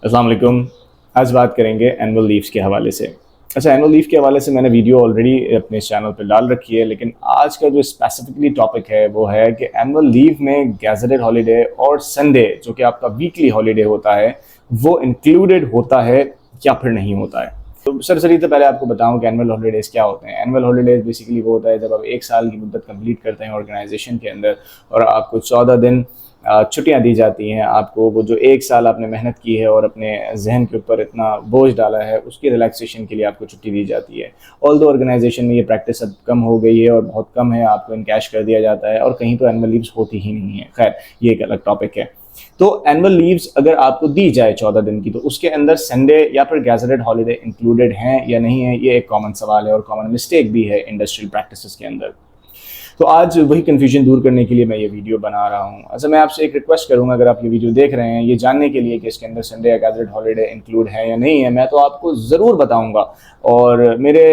अस्सलाम वालेकुम। आज बात करेंगे एनुअल लीव्स के हवाले से। अच्छा, एनुअल लीव के हवाले से मैंने वीडियो ऑलरेडी अपने चैनल पे डाल रखी है, लेकिन आज का जो स्पेसिफिकली टॉपिक है वो है कि एनुअल लीव में गैजेटेड हॉलीडे और संडे जो कि आपका वीकली हॉलीडे होता है वो इंक्लूडेड होता है या फिर नहीं होता है। तो सरसरी तो पहले आपको बताऊं कि एनुअल हॉलीडेज़ क्या होते हैं। एनुअल हॉलीडेज़ बेसिकली वो होता है जब आप एक साल की मुद्दत कंप्लीट करते हैं ऑर्गेनाइजेशन के अंदर और आपको 14 दिन छुट्टियां दी जाती हैं। आपको वो जो एक साल आपने मेहनत की है और अपने जहन के ऊपर इतना बोझ डाला है उसकी रिलैक्सेशन के लिए आपको छुट्टी दी जाती है। ऑल दो ऑर्गेनाइजेशन में ये प्रैक्टिस अब कम हो गई है और बहुत कम है, आपको इन कैश कर दिया जाता है और कहीं तो एनुअल लीव्स होती ही नहीं है। खैर, ये एक अलग टॉपिक है। तो एनुअल लीव्स अगर आपको दी जाए 14 दिन की, तो उसके अंदर संडे या फिर गैजेटेड हॉलीडे इंक्लूडेड हैं या नहीं है, ये एक कॉमन सवाल है और कॉमन मिस्टेक भी है इंडस्ट्रियल प्रैक्टिसेस के अंदर। तो आज वही कन्फ्यूजन दूर करने के लिए मैं ये वीडियो बना रहा हूँ। अच्छा, मैं आपसे एक रिक्वेस्ट करूँगा, अगर आप ये वीडियो देख रहे हैं ये जानने के लिए कि इसके अंदर संडे या गैजेटेड हॉलीडे इंक्लूड है या नहीं है, मैं तो आपको ज़रूर बताऊँगा। और मेरे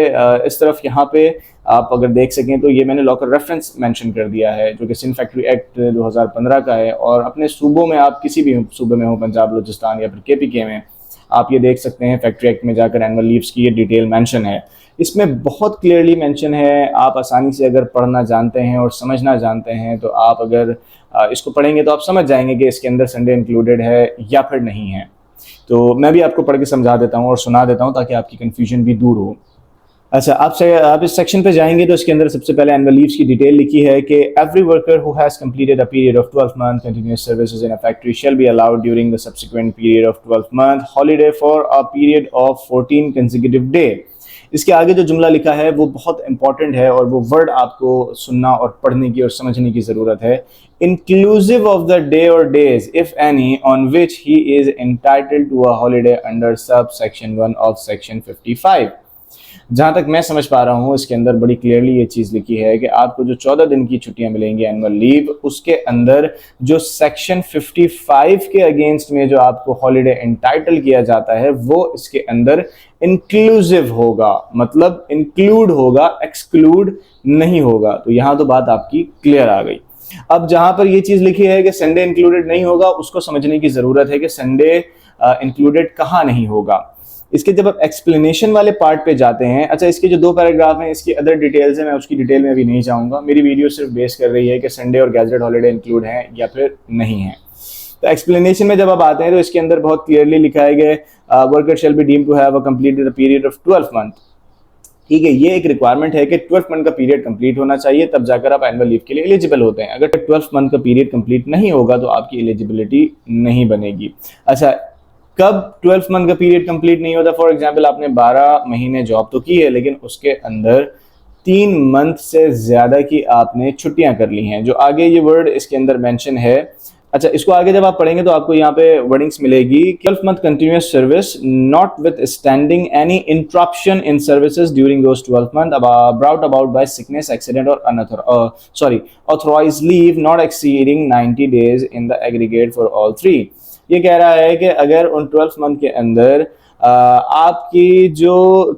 इस तरफ यहाँ पे आप अगर देख सकें तो ये मैंने लॉकर रेफरेंस मेंशन कर दिया है जो कि सिंध फैक्ट्री एक्ट 2015 का है। और अपने सूबों में, आप किसी भी सूबे में हो, पंजाब, बलूचिस्तान या फिर KPK में, आप ये देख सकते हैं फैक्ट्री एक्ट में जाकर एनुअल लीव्स की ये डिटेल मेंशन है। इसमें बहुत क्लियरली मेंशन है। आप आसानी से अगर पढ़ना जानते हैं और समझना जानते हैं तो आप अगर इसको पढ़ेंगे तो आप समझ जाएंगे कि इसके अंदर संडे इंक्लूडेड है या फिर नहीं है। तो मैं भी आपको पढ़ के समझा देता हूँ और सुना देता हूँ ताकि आपकी कन्फ्यूजन भी दूर हो। अच्छा, आप इस सेक्शन पे जाएंगे तो इसके अंदर सबसे पहले एनुअल लीव्स की डिटेल लिखी है कि every worker who has completed a period of 12 month continuous services in a factory shall be allowed during the subsequent period of 12 month holiday for a period of 14 consecutive day. इसके आगे जो जुमला लिखा है वो बहुत इंपॉर्टेंट है और वो वर्ड आपको सुनना और पढ़ने की और समझने की ज़रूरत है। इंक्लूसिव ऑफ द डे और days if any on which he is entitled to a holiday under sub section 1 of section 55। जहाँ तक मैं समझ पा रहा हूँ इसके अंदर बड़ी क्लियरली ये चीज़ लिखी है कि आपको जो 14 दिन की छुट्टियां मिलेंगी एनुअल लीव, उसके अंदर जो सेक्शन 55 के अगेंस्ट में जो आपको हॉलीडे एंटाइटल किया जाता है वो इसके अंदर इंक्लूसिव होगा, मतलब इंक्लूड होगा, एक्सक्लूड नहीं होगा। तो यहाँ तो बात आपकी क्लियर आ गई। अब जहां पर ये चीज लिखी है कि संडे इंक्लूडेड नहीं होगा, उसको समझने की जरूरत है कि संडे इंक्लूडेड कहाँ नहीं होगा। इसके जब आप एक्सप्लेनेशन वाले पार्ट पे जाते हैं, अच्छा, इसके जो 2 पैराग्राफ हैं इसकी अदर डिटेल्स हैं, मैं उसकी डिटेल में अभी नहीं जाऊंगा। मेरी वीडियो सिर्फ बेस कर रही है कि संडे और गैजेटेड हॉलीडे इंक्लूड हैं या फिर नहीं है। तो एक्सप्लेनेशन में जब आप आते हैं तो इसके अंदर बहुत क्लियरली लिखा है कि worker shall be deemed to have a completed a period of 12 month. ठीक है, ये एक रिक्वायरमेंट है कि 12 मंथ का पीरियड कंप्लीट होना चाहिए, तब जाकर आप एनुअल लीव के लिए एलिजिबल होते हैं। अगर 12 मंथ का पीरियड कंप्लीट नहीं होगा तो आपकी एलिजिबिलिटी नहीं बनेगी। अच्छा, कब 12 मंथ का पीरियड कंप्लीट नहीं होता? फॉर एग्जांपल आपने 12 महीने जॉब तो की है लेकिन उसके अंदर 3 मंथ से ज्यादा की आपने छुट्टियां कर ली हैं, जो आगे ये वर्ड इसके अंदर मेंशन है। अच्छा, इसको आगे जब आप पढ़ेंगे तो आपको यहाँ पे वर्डिंग्स मिलेगी। 12 month continuous service notwithstanding any interruption in services during those 12 month brought about by sickness, accident और authorised leave not exceeding 90 days in the aggregate for all 3। ये कह रहा है कि अगर उन 12 मंथ के अंदर आपकी जो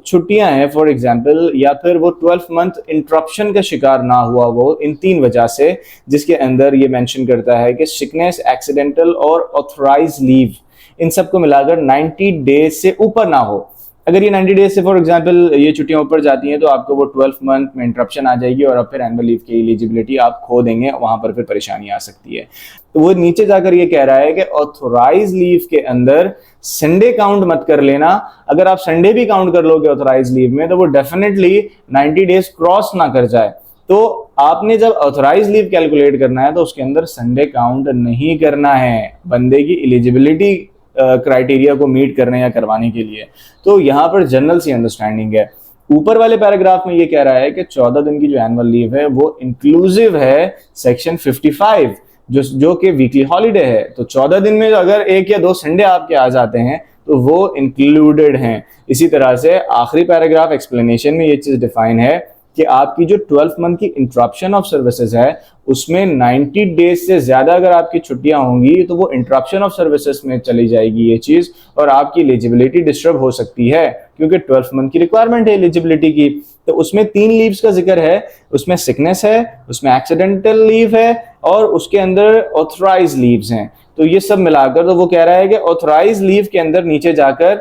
छुट्टियां हैं फॉर एग्जांपल, या फिर वो 12 मंथ इंटरप्शन का शिकार ना हुआ वो इन 3 वजह से, जिसके अंदर ये मेंशन करता है कि सिकनेस, एक्सीडेंटल और ऑथराइज्ड लीव, इन सबको मिलाकर 90 डेज से ऊपर ना हो। अगर ये 90 डेज से फॉर एग्जांपल ये छुट्टियां ऊपर जाती हैं तो आपको वो 12 मंथ में इंटरप्शन आ जाएगी और अब फिर एनुअल लीव की एलिजिबिलिटी आप खो देंगे, वहां पर फिर परेशानी आ सकती है। तो वो नीचे जाकर ये कह रहा है कि ऑथोराइज लीव के अंदर संडे काउंट मत कर लेना। अगर आप संडे भी काउंट कर लोगे ऑथोराइज लीव में तो वो डेफिनेटली 90 डेज क्रॉस ना कर जाए। तो आपने जब ऑथोराइज लीव कैलकुलेट करना है तो उसके अंदर संडे काउंट नहीं करना है बंदे की एलिजिबिलिटी क्राइटेरिया को मीट करने या करवाने के लिए। तो यहाँ पर जनरल सी अंडरस्टैंडिंग है। ऊपर वाले पैराग्राफ में ये कह रहा है कि 14 दिन की जो एनुअल लीव है वो इंक्लूसिव है सेक्शन 55 जो कि वीकली हॉलीडे है। तो 14 दिन में अगर 1 या 2 संडे आपके आ जाते हैं तो वो इंक्लूडेड हैं। इसी तरह से आखिरी पैराग्राफ एक्सप्लेनेशन में ये चीज डिफाइन है कि आपकी जो 12 मंथ की इंटरप्शन ऑफ सर्विसेज है उसमें 90 डेज से ज्यादा अगर आपकी छुट्टियां होंगी तो वो इंटरप्शन ऑफ सर्विसेज में चली जाएगी ये चीज, और आपकी एलिजिबिलिटी डिस्टर्ब हो सकती है क्योंकि 12 मंथ की रिक्वायरमेंट है एलिजिबिलिटी की। तो उसमें 3 लीव्स का जिक्र है, उसमें सिकनेस है, उसमें एक्सीडेंटल लीव है और उसके अंदर ऑथराइज लीव्स हैं। तो ये सब मिलाकर तो वो कह रहा है कि ऑथराइज लीव के अंदर नीचे जाकर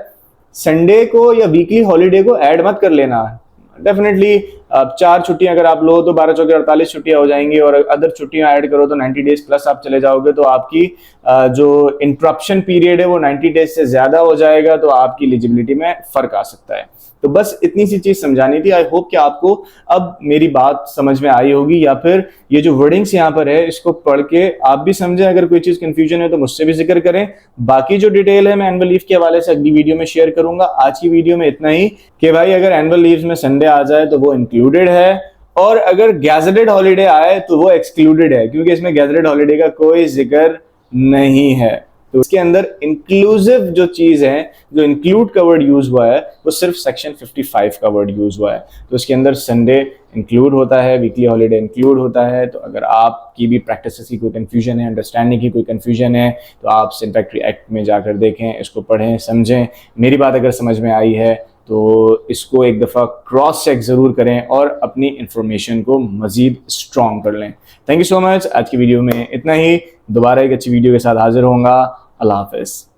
संडे को या वीकली हॉलीडे को ऐड मत कर लेना। डेफिनेटली 4 छुट्टियां अगर आप लो तो 12 चौके 48 छुट्टियां हो जाएंगी, और अदर छुट्टियां ऐड करो तो 90 डेज प्लस आप चले जाओगे, तो आपकी जो इंटरप्शन पीरियड है वो 90 डेज से ज्यादा हो जाएगा, तो आपकी एलिजिबिलिटी में फर्क आ सकता है। तो बस इतनी सी चीज समझानी थी। आई होप कि आपको अब मेरी बात समझ में आई होगी, या फिर ये जो वर्डिंग्स यहाँ पर है इसको पढ़ के आप भी समझें। अगर कोई चीज कंफ्यूजन है तो मुझसे भी जिक्र करें। बाकी जो डिटेल है मैं एनुअल लीव के हवाले से अगली वीडियो में शेयर करूंगा। आज की वीडियो में इतना ही कि भाई अगर एनुअल लीव में संडे आ जाए तो वो इंक्लूडेड है, और अगर गैजेटेड हॉलीडे आए तो वो एक्सक्लूडेड है, क्योंकि इसमें गैजेटेड हॉलीडे का कोई जिक्र नहीं है। तो इसके अंदर इंक्लूसिव जो चीज है, जो इंक्लूड का वर्ड यूज हुआ है, वो सिर्फ सेक्शन 55 का वर्ड यूज हुआ है। तो इसके अंदर संडे इंक्लूड होता है, वीकली हॉलीडे इंक्लूड होता है। तो अगर आपकी भी प्रैक्टिस की कोई कंफ्यूजन है, अंडरस्टैंडिंग की कोई कंफ्यूजन है, तो आप सिंटैक्टरी एक्ट में जाकर देखें, इसको पढ़ें, समझें। मेरी बात अगर समझ में आई है तो इसको एक दफ़ा क्रॉस चेक ज़रूर करें और अपनी इंफॉर्मेशन को मज़ीद स्ट्रॉन्ग कर लें। Thank you so much. आज की वीडियो में इतना ही। दोबारा एक अच्छी वीडियो के साथ हाजिर होऊंगा। अल्लाह हाफ़िज़।